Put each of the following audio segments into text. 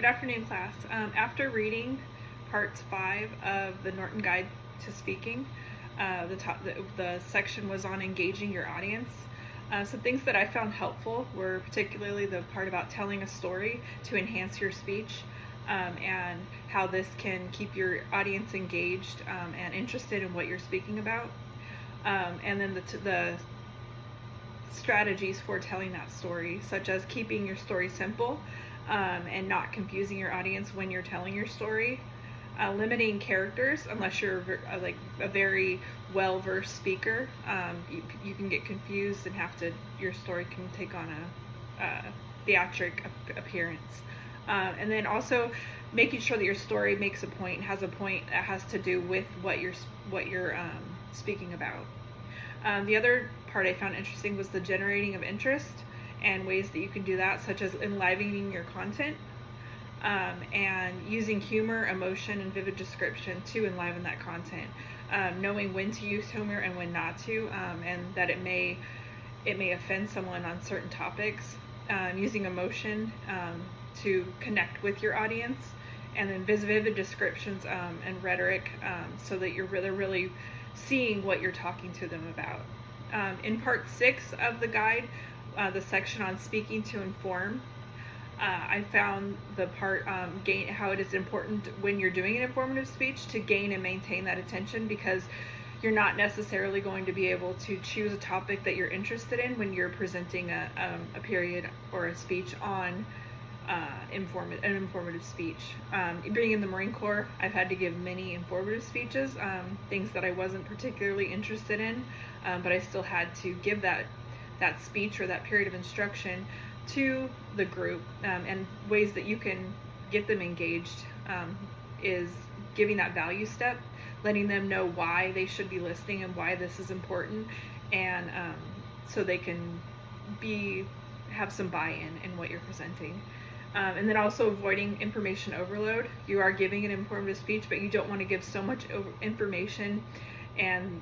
Good afternoon, class. After reading parts 5 of the Norton Guide to Speaking, the section was on engaging your audience. Some things that I found helpful were particularly the part about telling a story to enhance your speech, and how this can keep your audience engaged and interested in what you're speaking about. And then the strategies for telling that story, such as keeping your story simple and not confusing your audience when you're telling your story, limiting characters unless you're like a very well-versed speaker. You can get confused and your story can take on a theatric appearance. And then also making sure that your story makes a point, has a point that has to do with what you're speaking about. The other part I found interesting was the generating of interest and ways that you can do that, such as enlivening your content, and using humor, emotion, and vivid description to enliven that content. Knowing when to use humor and when not to, and that it may offend someone on certain topics. Using emotion to connect with your audience, and then vivid descriptions and rhetoric, so that they're really seeing what you're talking to them about. In part 6 of the guide, the section on speaking to inform, I found the part how it is important when you're doing an informative speech to gain and maintain that attention, because you're not necessarily going to be able to choose a topic that you're interested in when you're presenting a period or a speech on an informative speech. Being in the Marine Corps, I've had to give many informative speeches, things that I wasn't particularly interested in, but I still had to give that speech or that period of instruction to the group. And ways that you can get them engaged is giving that value step, letting them know why they should be listening and why this is important, and so they can have some buy-in in what you're presenting. And then also avoiding information overload. You are giving an informative speech, but you don't want to give so much information and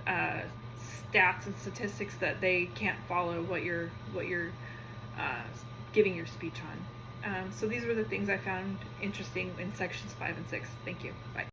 stats and statistics that they can't follow what you're giving your speech on. So these were the things I found interesting in sections 5 and 6. Thank you. Bye.